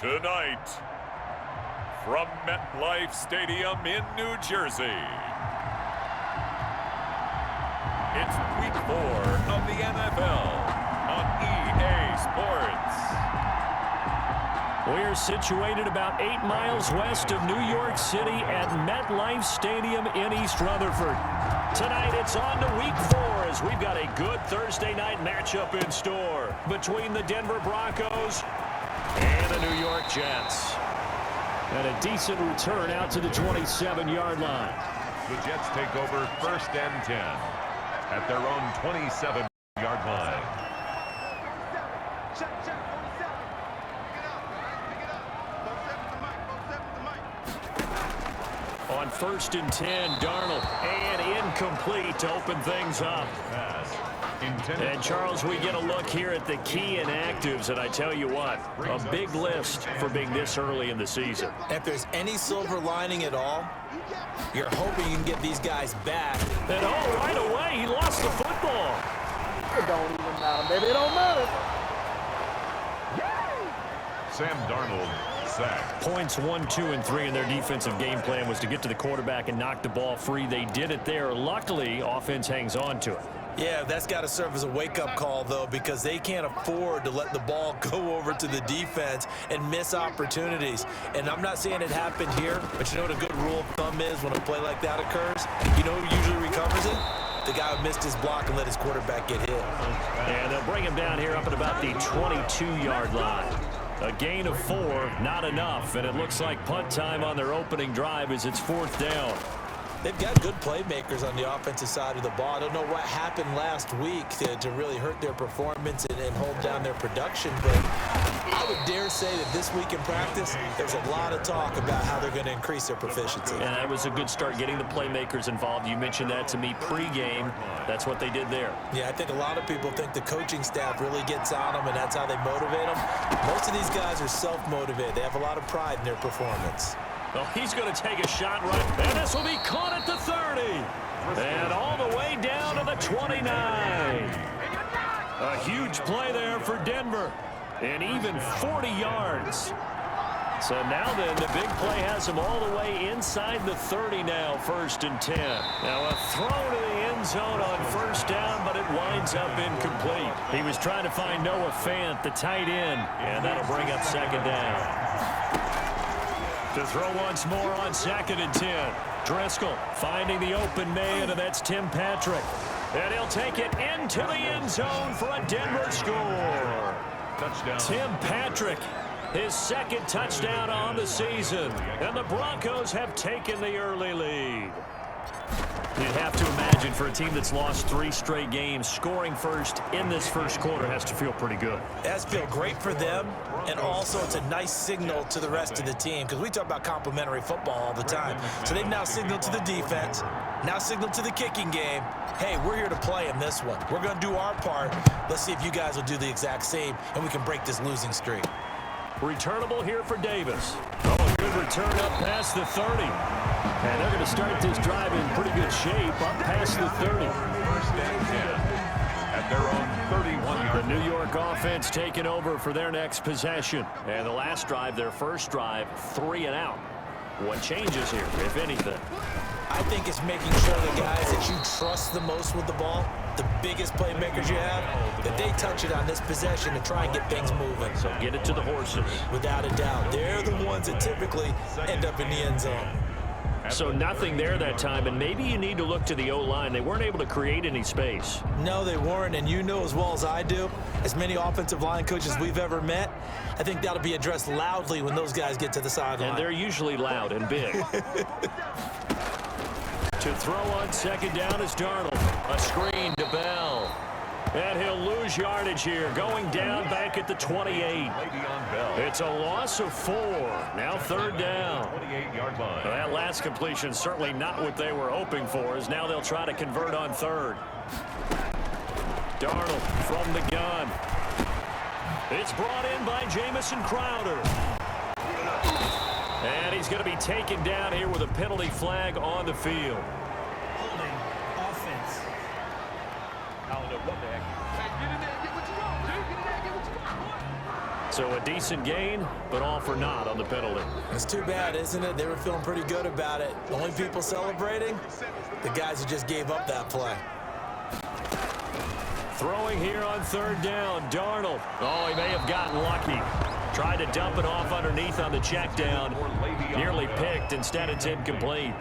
Tonight, from MetLife Stadium in New Jersey, it's Week 4 of the NFL on EA Sports. We're situated about 8 miles west of New York City at MetLife Stadium in East Rutherford. Tonight, it's on to Week 4 as we've got a good Thursday night matchup in store between the Denver Broncos and the New York Jets. And a decent return out to the 27-yard line. The Jets take over 1st and 10 at their own 27-yard line. On 1st and 10, Darnold, and incomplete to open things up. And, Charles, we get a look here at the key inactives, and I tell you what, a big list for being this early in the season. If there's any silver lining at all, you're hoping you can get these guys back. And, oh, right away, he lost the football. It don't even matter, baby. It don't matter. Sam Darnold sacked. Points 1, 2, and 3 in their defensive game plan was to get to the quarterback and knock the ball free. They did it there. Luckily, offense hangs on to it. Yeah, that's got to serve as a wake-up call, though, because they can't afford to let the ball go over to the defense and miss opportunities. And I'm not saying it happened here, but you know what a good rule of thumb is when a play like that occurs? You know who usually recovers it? The guy who missed his block and let his quarterback get hit. And they'll bring him down here up at about the 22-yard line. A gain of 4, not enough, and it looks like punt time on their opening drive as it's 4th down. They've got good playmakers on the offensive side of the ball. I don't know what happened last week to really hurt their performance and hold down their production, but I would dare say that this week in practice, there's a lot of talk about how they're going to increase their proficiency. And that was a good start getting the playmakers involved. You mentioned that to me pregame. That's what they did there. Yeah, I think a lot of people think the coaching staff really gets on them, and that's how they motivate them. Most of these guys are self-motivated. They have a lot of pride in their performance. Well, he's going to take a shot right, and this will be caught at the 30. And all the way down to the 29. A huge play there for Denver, and even 40 yards. So now then, the big play has him all the way inside the 30 now, 1st and 10. Now a throw to the end zone on 1st down, but it winds up incomplete. He was trying to find Noah Fant, the tight end, and that'll bring up 2nd down. To throw once more on 2nd and 10. Driscoll finding the open man, and that's Tim Patrick. And he'll take it into the end zone for a Denver score. Touchdown. Tim Patrick, his 2nd touchdown on the season. And the Broncos have taken the early lead. You'd have to imagine for a team that's lost 3 straight games, scoring first in this first quarter has to feel pretty good. It has to feel great for them, and also it's a nice signal to the rest of the team, because we talk about complimentary football all the time. So they've now signaled to the defense, now signaled to the kicking game, hey, we're here to play in this one. We're going to do our part. Let's see if you guys will do the exact same, and we can break this losing streak. Returnable here for Davis. Oh, a good return up past the 30. And they're going to start this drive in pretty good shape up past the 30. 1st and 10 at their own 31-yard. The New York offense taking over for their next possession. And the last drive, their first drive, 3 and out. What changes here, if anything? I think it's making sure the guys that you trust the most with the ball, the biggest playmakers you have, that they touch it on this possession to try and get things moving. So get it to the horses. Without a doubt. They're the ones that typically end up in the end zone. So nothing there that time, and maybe you need to look to the O-line. They weren't able to create any space. No, they weren't, and you know as well as I do, as many offensive line coaches we've ever met, I think that'll be addressed loudly when those guys get to the sideline. And they're usually loud and big. To throw on 2nd down is Darnold. A screen to Bell. And he'll lose yardage here, going down back at the 28. It's a loss of 4. Now 3rd down. 28-yard line. That last completion certainly not what they were hoping for, as now they'll try to convert on 3rd. Darnold from the gun. It's brought in by Jamison Crowder. And he's going to be taken down here with a penalty flag on the field. Holding offense. I don't know what the heck. Hey, get in there, get what you want, dude. Get in there, get what you want. So a decent gain, but all for naught on the penalty. It's too bad, isn't it? They were feeling pretty good about it. The only people celebrating, the guys who just gave up that play. Throwing here on third down, Darnold. Oh, he may have gotten lucky. Tried to dump it off underneath on the check down. Nearly picked. Instead, it's incomplete.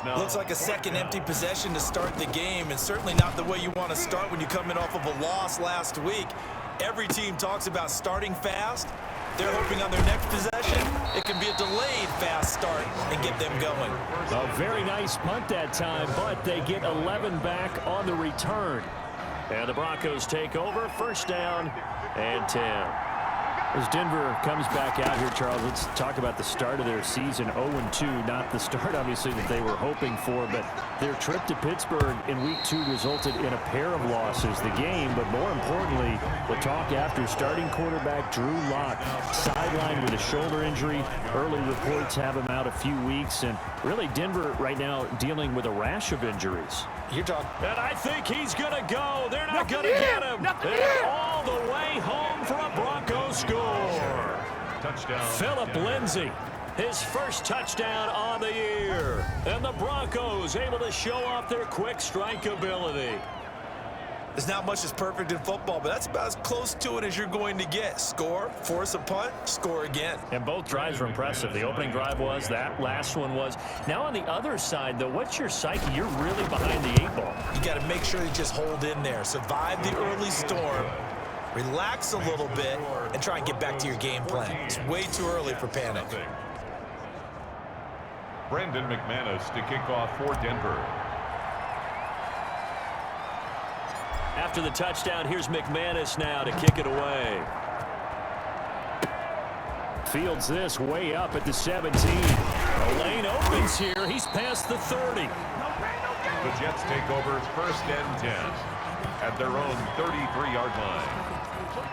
Looks like a second empty possession to start the game, and certainly not the way you want to start when you come in off of a loss last week. Every team talks about starting fast. They're hoping on their next possession, it can be a delayed fast start and get them going. A very nice punt that time, but they get 11 back on the return. And the Broncos take over, first down and 10. As Denver comes back out here, Charles, let's talk about the start of their season. 0-2, not the start, obviously, that they were hoping for, but their trip to Pittsburgh in Week 2 resulted in a pair of losses. The game, but more importantly, the talk after starting quarterback Drew Lock sidelined with a shoulder injury. Early reports have him out a few weeks, and really Denver right now dealing with a rash of injuries. You're talking. And I think he's going to go. They're not going to get him. They're all the way home for a Broncos score. Touchdown. Phillip Lindsay, his first touchdown on the year. And the Broncos able to show off their quick strike ability. There's not much that's perfect in football, but that's about as close to it as you're going to get. Score, force a punt, score again. And both drives were impressive. The opening drive was, that last one was. Now on the other side, though, what's your psyche? You're really behind the 8 ball. You got to make sure you just hold in there. Survive the early storm, relax a little bit, and try and get back to your game plan. It's way too early for panic. Brandon McManus to kick off for Denver. After the touchdown, here's McManus now to kick it away. Fields this way up at the 17. The lane opens here. He's past the 30. The Jets take over first and 10 at their own 33-yard line.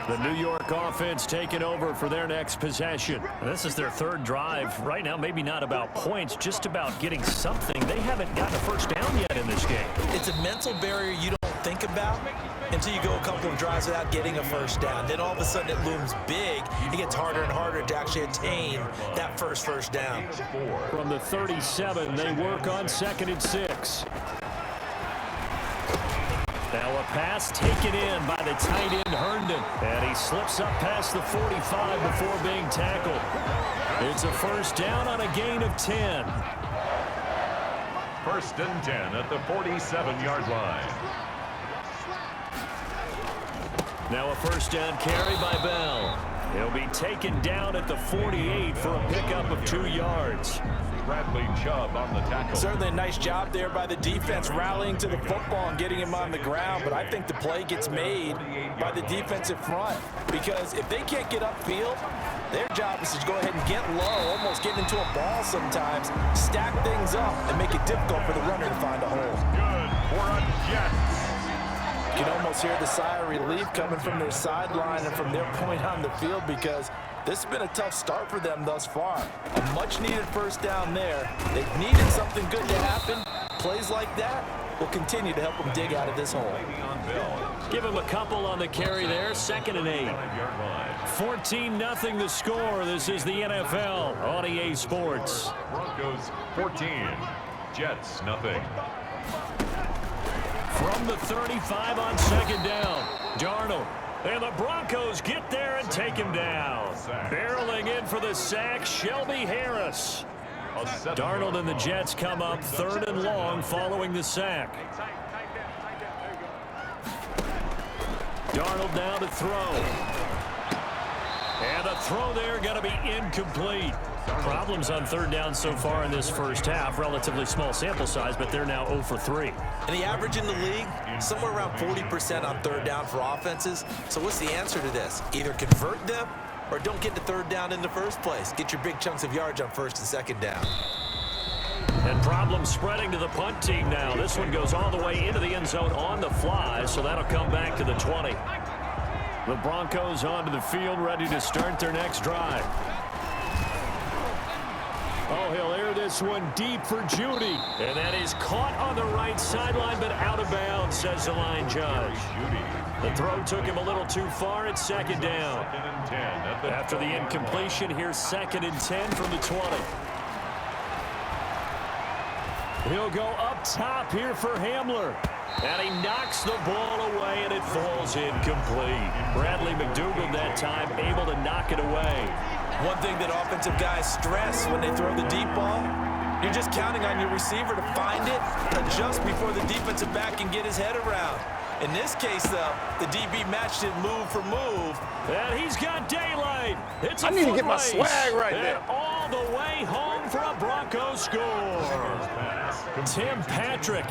The New York offense taking over for their next possession. This is their third drive. Right now, maybe not about points, just about getting something. They haven't gotten a first down yet in this game. It's a mental barrier you don't think about until you go a couple of drives without getting a first down. Then all of a sudden it looms big. It gets harder and harder to actually attain that first down. From the 37, they work on 2nd and 6. Now a pass taken in by the tight end Herndon. And he slips up past the 45 before being tackled. It's a first down on a gain of 10. First and 10 at the 47-yard line. Now a first down carry by Bell. He'll be taken down at the 48 for a pickup of 2 yards. Bradley Chubb on the tackle. Certainly a nice job there by the defense rallying to the football and getting him on the ground, but I think the play gets made by the defensive front, because if they can't get upfield, their job is to go ahead and get low, almost get into a ball sometimes, stack things up, and make it difficult for the runner to find a hole. Good for a Jets. You can almost hear the sigh of relief coming from their sideline and from their point on the field, because this has been a tough start for them thus far. A much-needed first down there. They've needed something good to happen. Plays like that will continue to help them dig out of this hole. Give him a couple on the carry there. 2nd and 8. 14-0 the score. This is the NFL on EA Sports. Broncos 14, Jets nothing. From the 35 on 2nd down, Darnold. And the Broncos get there and take him down. Barreling in for the sack, Shelby Harris. Darnold and the Jets come up 3rd and long following the sack. Darnold now to throw. And the throw there going to be incomplete. Problems on 3rd down so far in this first half. Relatively small sample size, but they're now 0 for 3. And the average in the league, somewhere around 40% on 3rd down for offenses. So what's the answer to this? Either convert them or don't get to 3rd down in the first place. Get your big chunks of yards on 1st and 2nd down. And problems spreading to the punt team now. This one goes all the way into the end zone on the fly, so that'll come back to the 20. The Broncos onto the field, ready to start their next drive. Oh, he'll air this one deep for Judy. And that is caught on the right sideline, but out of bounds, says the line judge. The throw took him a little too far. It's second down. After the incompletion, here's 2nd and 10 from the 20. He'll go up top here for Hamler. And he knocks the ball away, and it falls incomplete. Bradley McDougald that time able to knock it away. One thing that offensive guys stress when they throw the deep ball, you're just counting on your receiver to find it, adjust before the defensive back can get his head around. In this case, though, the DB matched it move for move. And he's got daylight. It's a I need to get my race. swag right there. And all the way home for a Broncos score. Tim Patrick,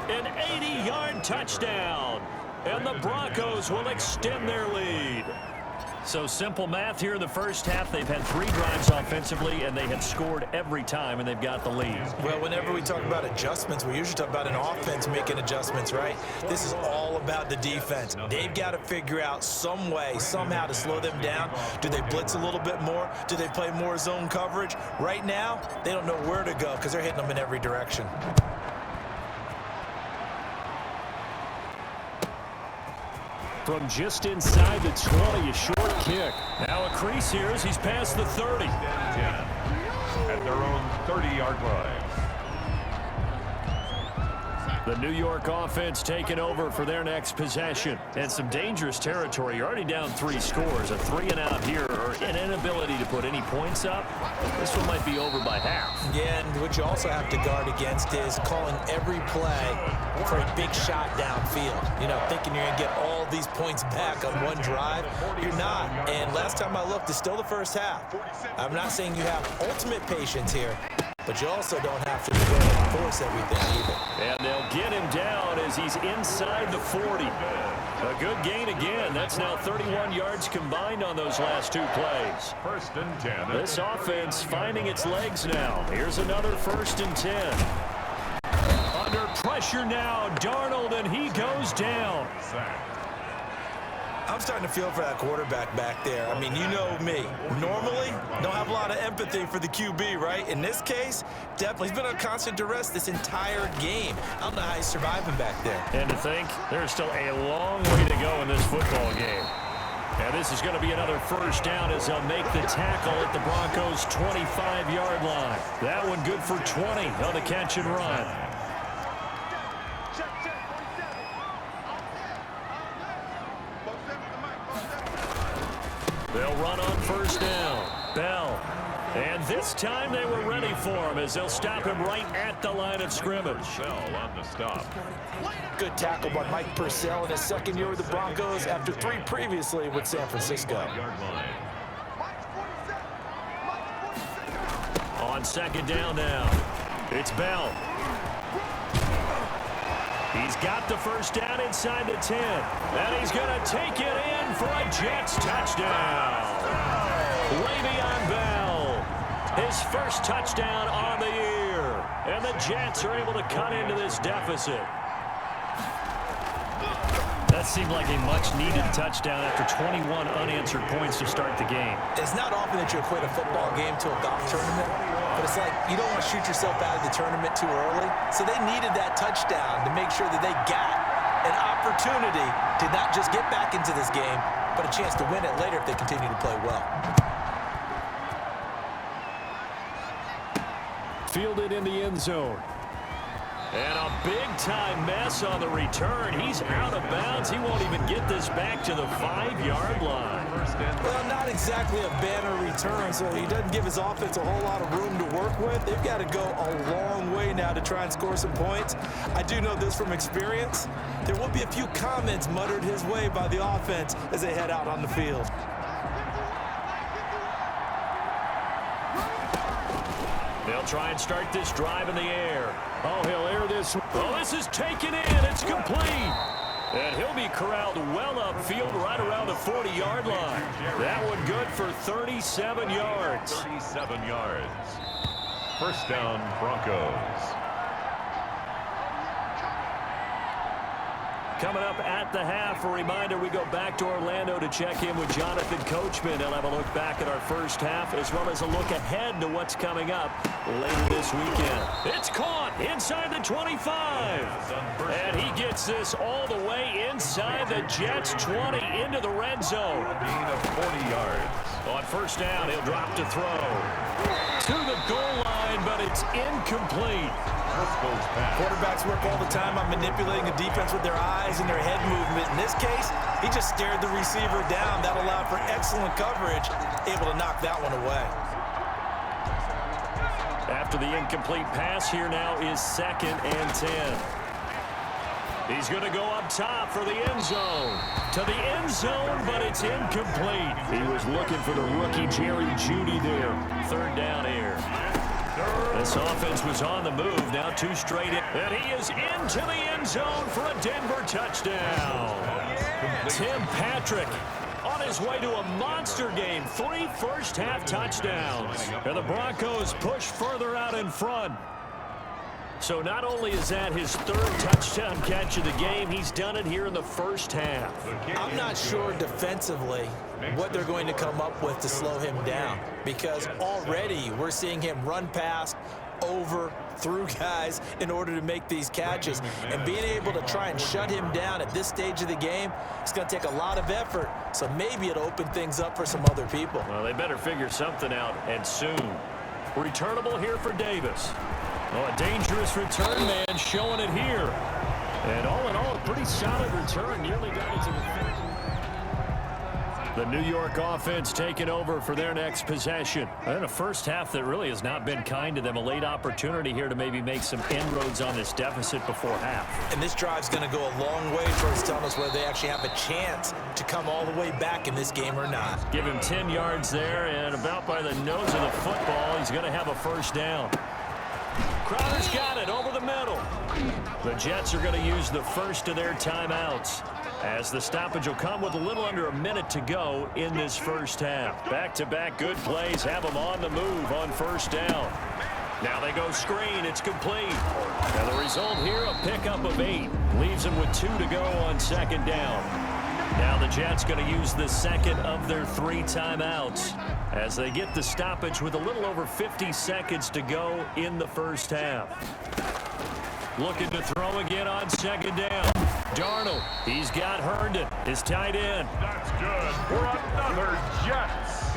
an 80-yard touchdown. And the Broncos will extend their lead. So simple math here in the first half. They've had 3 drives offensively, and they have scored every time, and they've got the lead. Well, whenever we talk about adjustments, we usually talk about an offense making adjustments, right? This is all about the defense. They've got to figure out some way, somehow to slow them down. Do they blitz a little bit more? Do they play more zone coverage? Right now, they don't know where to go because they're hitting them in every direction. From just inside the 20, a short kick. Now a crease here as he's past the 30. At their own 30-yard line. The New York offense taking over for their next possession. And some dangerous territory. You're already down 3 scores. A 3-and-out here, or an inability to put any points up. This one might be over by half. Yeah, and what you also have to guard against is calling every play for a big shot downfield. You know, thinking you're going to get all these points back on one drive. You're not. And last time I looked, it's still the first half. I'm not saying you have ultimate patience here, but you also don't have to go and force everything either. And they'll get him down as he's inside the 40. A good gain again. That's now 31 yards combined on those last 2 plays. 1st and 10. This offense finding its legs now. Here's another 1st and 10. Under pressure now, Darnold, and he goes down. I'm starting to feel for that quarterback back there. I mean, you know me. Normally, don't have a lot of empathy for the QB, right? In this case, definitely. He's been on constant duress this entire game. I don't know how he's surviving back there. And to think, there's still a long way to go in this football game. And this is going to be another 1st down as they'll make the tackle at the Broncos' 25-yard line. That one good for 20 on the catch and run. They'll run on 1st down. Bell. And this time they were ready for him as they'll stop him right at the line of scrimmage. Bell on the stop. Good tackle by Mike Purcell in his 2nd year with the Broncos after 3 previously with San Francisco. On 2nd down now. It's Bell. He's got the 1st down inside the 10. And he's going to take it in for a Jets touchdown. Le'Veon Bell, his 1st touchdown on the year. And the Jets are able to cut into this deficit. That seemed like a much-needed touchdown after 21 unanswered points to start the game. It's not often that you equate a football game to a golf tournament, but it's like you don't want to shoot yourself out of the tournament too early. So they needed that touchdown to make sure that they got an opportunity to not just get back into this game, but a chance to win it later if they continue to play well. Fielded in the end zone. And a big-time mess on the return. He's out of bounds. He won't even get this back to the 5-yard line. Well, not exactly a banner return, so he doesn't give his offense a whole lot of room to work with. They've got to go a long way now to try and score some points. I do know this from experience. There will be a few comments muttered his way by the offense as they head out on the field. They'll try and start this drive in the air. Oh, he'll air this. Oh, this is taken in. It's complete. And he'll be corralled well upfield right around the 40-yard line. That one good for 37 yards. 37 yards. 1st down, Broncos. Coming up at the half, a reminder, we go back to Orlando to check in with Jonathan Coachman. He'll have a look back at our first half as well as a look ahead to what's coming up later this weekend. It's caught inside the 25. And he gets this all the way inside the Jets 20 into the red zone. A gain of 40 yards. On first down, he'll drop to throw. To the goal line, but it's incomplete. Quarterbacks work all the time on manipulating the defense with their eyes and their head movement. In this case, he just stared the receiver down. That allowed for excellent coverage, able to knock that one away. After the incomplete pass, here now is 2nd and 10. He's going to go up top for the end zone. To the end zone, but it's incomplete. He was looking for the rookie Jerry Jeudy there. 3rd down here. This offense was on the move. Now 2 straight in. And he is into the end zone for a Denver touchdown. Tim Patrick on his way to a monster game. 3 first-half touchdowns. And the Broncos push further out in front. So not only is that his 3rd touchdown catch of the game, he's done it here in the first half. I'm not sure defensively what they're going to come up with to slow him down, because already we're seeing him run past, over, through guys in order to make these catches. And being able to try and shut him down at this stage of the game, it's going to take a lot of effort. So maybe it'll open things up for some other people. Well, they better figure something out, and soon. Returnable here for Davis. Oh, a dangerous return man showing it here. And all in all, a pretty solid return. Nearly got into the field. The New York offense taking over for their next possession. And a first half that really has not been kind to them. A late opportunity here to maybe make some inroads on this deficit before half. And this drive's going to go a long way towards telling us whether they actually have a chance to come all the way back in this game or not. Give him 10 yards there, and about by the nose of the football, he's going to have a first down. Crowder's got it over the middle. The Jets are going to use the first of their timeouts, as the stoppage will come with a little under a minute to go in this first half. Back-to-back good plays have them on the move on first down. Now they go screen. It's complete. And the result here, a pickup of 8. Leaves them with 2 to go on 2nd down. Now the Jets going to use the 2nd of their 3 timeouts as they get the stoppage with a little over 50 seconds to go in the first half. Looking to throw again on 2nd down. Darnold, he's got Herndon, his tight end. That's good for another Jets.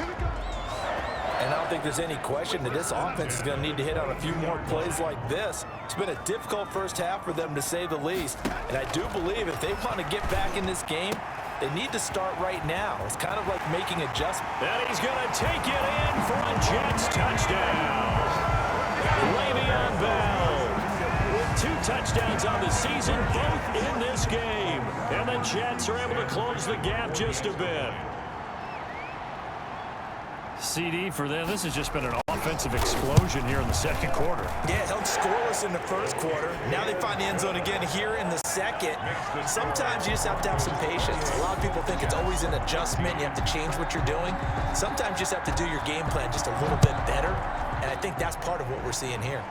And I don't think there's any question that this offense is going to need to hit on a few more plays like this. It's been a difficult first half for them, to say the least. And I do believe if they want to get back in this game, they need to start right now. It's kind of like making adjustments. And he's going to take it in for a Jets touchdown. Le'Veon Bell with 2 touchdowns on the season, both in this game. And the Jets are able to close the gap just a bit. CD for them. This has just been an offensive explosion here in the 2nd quarter. Yeah, held scoreless in the 1st quarter. Now they find the end zone again here in the 2nd. Sometimes you just have to have some patience. A lot of people think it's always an adjustment. You have to change what you're doing. Sometimes you just have to do your game plan just a little bit better. And I think that's part of what we're seeing here.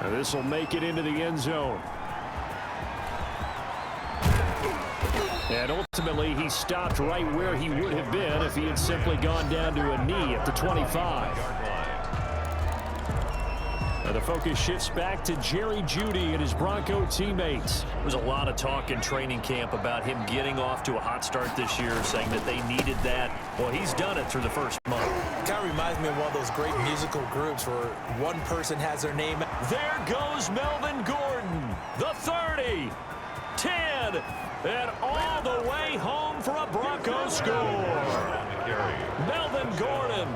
This will make it into the end zone. And ultimately, he stopped right where he would have been if he had simply gone down to a knee at the 25. And the focus shifts back to Jerry Jeudy and his Bronco teammates. There was a lot of talk in training camp about him getting off to a hot start this year, saying that they needed that. Well, he's done it through the first month. Kind of reminds me of one of those great musical groups where one person has their name. There goes Melvin Gordon, the 30, 10, and all the way home for a Broncos score. Melvin Gordon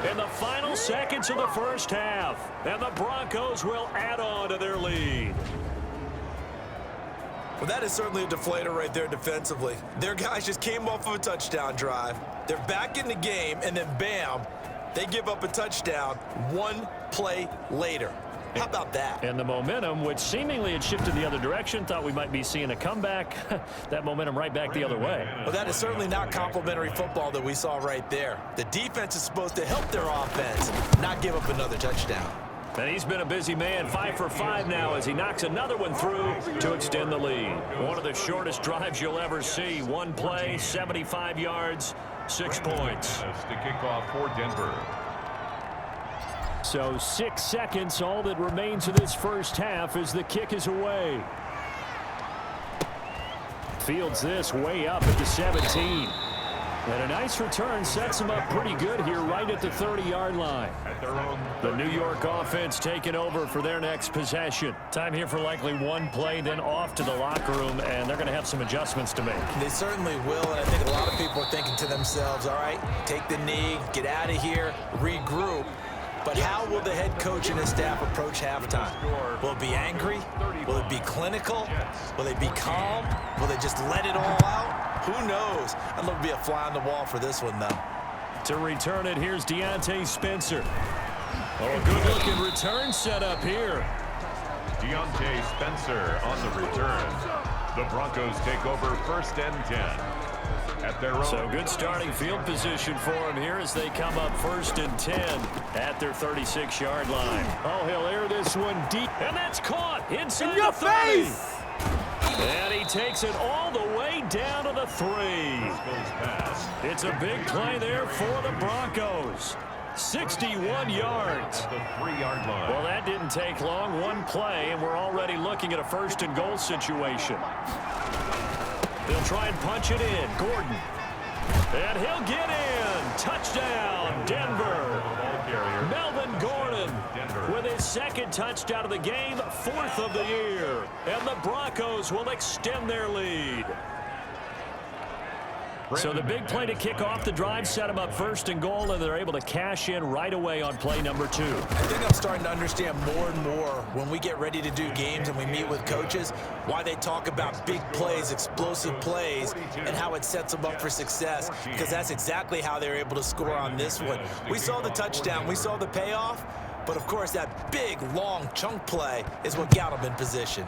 in the final seconds of the first half. And the Broncos will add on to their lead. Well, that is certainly a deflator right there defensively. Their guys just came off of a touchdown drive. They're back in the game, and then bam, they give up a touchdown 1 play later. How about that? And the momentum, which seemingly had shifted the other direction, thought we might be seeing a comeback. That momentum right back the other way. Well, that is certainly not complimentary football that we saw right there. The defense is supposed to help their offense, not give up another touchdown. And he's been a busy man, 5 for 5 now as he knocks another one through to extend the lead. One of the shortest drives you'll ever see. One play, 75 yards, 6 points. To kick off for Denver. So 6 seconds, all that remains of this first half as the kick is away. Fields this way up at the 17. And a nice return sets him up pretty good here right at the 30-yard line. The New York offense taking over for their next possession. Time here for likely one play, then off to the locker room, and they're going to have some adjustments to make. They certainly will, and I think a lot of people are thinking to themselves, all right, take the knee, get out of here, regroup. But how will the head coach and his staff approach halftime? Will it be angry? Will it be clinical? Will they be calm? Will they just let it all out? Who knows? I'd love to be a fly on the wall for this one, though. To return it, here's Deontay Spencer. Oh, good-looking return set up here. Deontay Spencer on the return. The Broncos take over 1st and 10. At their own. So good starting field position for him here as they come up 1st and 10 at their 36-yard line. Oh, he'll air this one deep, and that's caught inside your the 30. face! And he takes it all the way down to the 3. It's a big play there for the Broncos. 61 yards. The 3-yard line. Well, that didn't take long. One play, and we're already looking at a 1st and goal situation. They'll try and punch it in. Gordon. And he'll get in. Touchdown, Denver. Melvin Gordon with his 2nd touchdown of the game, 4th of the year. And the Broncos will extend their lead. So the big play to kick off the drive set them up 1st and goal, and they're able to cash in right away on play number 2. I think I'm starting to understand more and more when we get ready to do games and we meet with coaches why they talk about big plays, explosive plays, and how it sets them up for success, because that's exactly how they're able to score on this one. We saw the touchdown. We saw the payoff. But, of course, that big, long chunk play is what got them in position.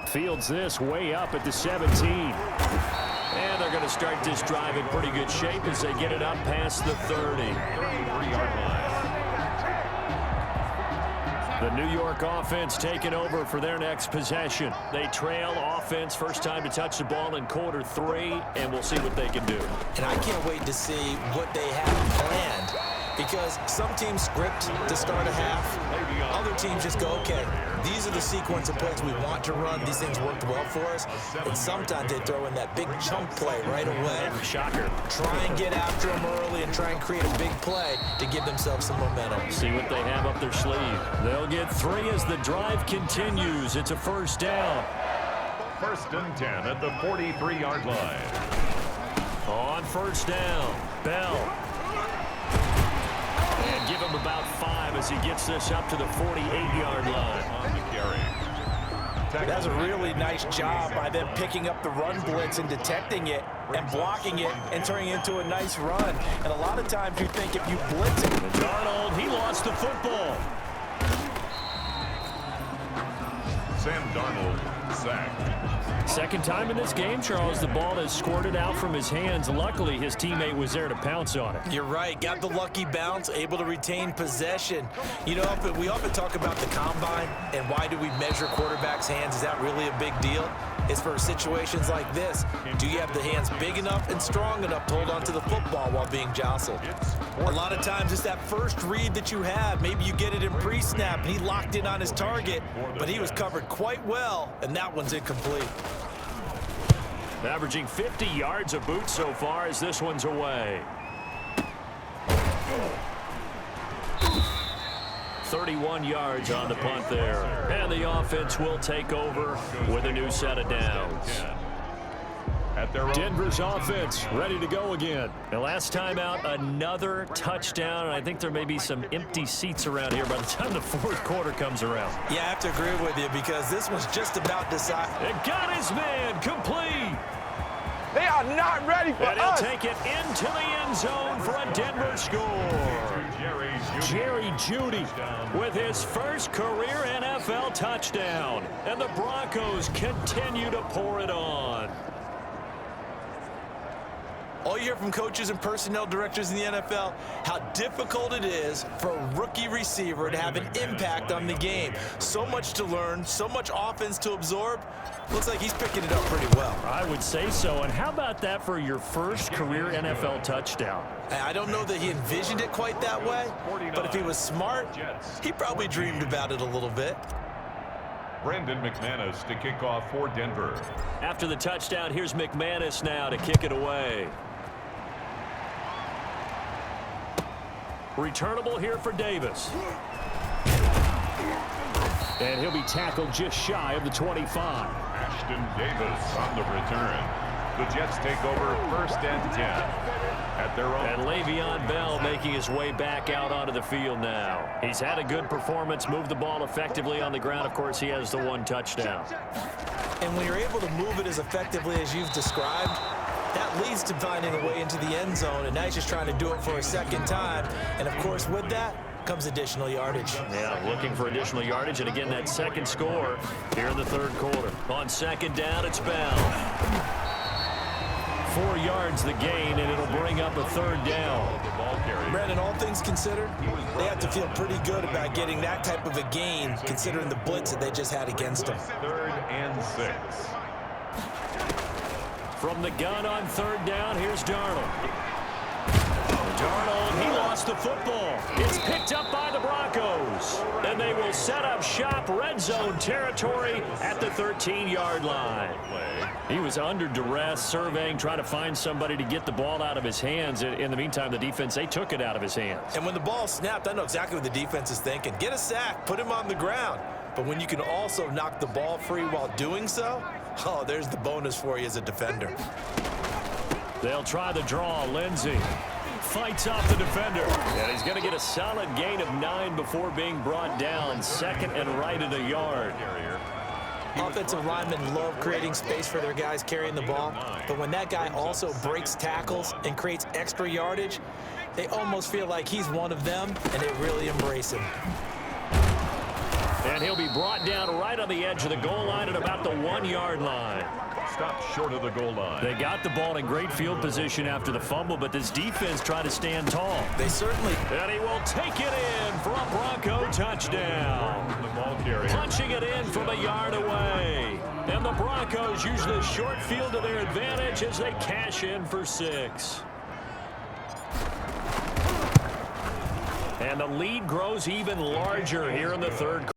Fields this way up at the 17. And they're going to start this drive in pretty good shape as they get it up past the 30. 33-yard line. The New York offense taking over for their next possession. They trail offense, first time to touch the ball in quarter 3, and we'll see what they can do. And I can't wait to see what they have planned, because some teams script to start a half. Other teams just go, okay, these are the sequence of plays we want to run. These things worked well for us. And sometimes they throw in that big chunk play right away. Shocker. Try and get after them early and try and create a big play to give themselves some momentum. See what they have up their sleeve. They'll get 3 as the drive continues. It's a 1st down. 1st and 10 at the 43-yard line. On 1st down, Bell. And give him about 5 as he gets this up to the 48-yard line. On the carry. That's a really nice job by them picking up the run blitz and detecting it and blocking it and turning it into a nice run. And a lot of times you think if you blitz it. Darnold, he lost the football. Sam Darnold sacked. 2nd time in this game, Charles, the ball has squirted out from his hands. Luckily, his teammate was there to pounce on it. You're right. Got the lucky bounce, able to retain possession. You know, we often talk about the combine and why do we measure quarterbacks' hands. Is that really a big deal? It's for situations like this. Do you have the hands big enough and strong enough to hold on to the football while being jostled? A lot of times it's that first read that you have. Maybe you get it in pre-snap and he locked in on his target, but he was covered quite well, and that one's incomplete. Averaging 50 yards a boot so far as this one's away. 31 yards on the punt there. And the offense will take over with a new set of downs. Denver's offense ready to go again. And last time out, another touchdown. And I think there may be some empty seats around here by the time the 4th quarter comes around. Yeah, I have to agree with you because this was just about decided. And got his man complete. They are not ready for And he'll us. take it into the end zone for a Denver score. Jerry Jeudy with his first career NFL touchdown. And the Broncos continue to pour it on. All you hear from coaches and personnel directors in the NFL, how difficult it is for a rookie receiver to have an impact on the game. So much to learn, so much offense to absorb. Looks like he's picking it up pretty well. I would say so. And how about that for your first career NFL touchdown? I don't know that he envisioned it quite that way, but if he was smart, he probably dreamed about it a little bit. Brandon McManus to kick off for Denver. After the touchdown, here's McManus now to kick it away. Returnable here for Davis. And he'll be tackled just shy of the 25. Ashton Davis on the return. The Jets take over 1st and 10 at their own. And Le'Veon Bell making his way back out onto the field now. He's had a good performance, moved the ball effectively on the ground. Of course, he has the 1 touchdown. And when you're able to move it as effectively as you've described, that leads to finding a way into the end zone, and now he's just trying to do it for a second time. And, of course, with that comes additional yardage. Yeah, looking for additional yardage, and again, that second score here in the 3rd quarter. On 2nd down, it's Bell. 4 yards the gain, and it'll bring up a 3rd down. Brandon, all things considered, they have to feel pretty good about getting that type of a gain, considering the blitz that they just had against them. 3rd and 6. From the gun on 3rd down, here's Darnold. Darnold, he lost the football. It's picked up by the Broncos. And they will set up shop red zone territory at the 13-yard line. He was under duress, surveying, trying to find somebody to get the ball out of his hands. In the meantime, the defense, they took it out of his hands. And when the ball snapped, I know exactly what the defense is thinking. Get a sack, put him on the ground. But when you can also knock the ball free while doing so, oh, there's the bonus for you as a defender. They'll try the draw. Lindsey fights off the defender. And he's going to get a solid gain of 9 before being brought down. 2nd and right at a yard. Offensive linemen love creating space for their guys carrying the ball. But when that guy also breaks tackles and creates extra yardage, they almost feel like he's one of them, and they really embrace him. And he'll be brought down right on the edge of the goal line at about the 1-yard line. Stopped short of the goal line. They got the ball in great field position after the fumble, but this defense tried to stand tall. They certainly. And he will take it in for a Bronco touchdown. The ball carrier. Punching it in from a yard away. And the Broncos use the short field to their advantage as they cash in for 6. And the lead grows even larger here in the 3rd quarter.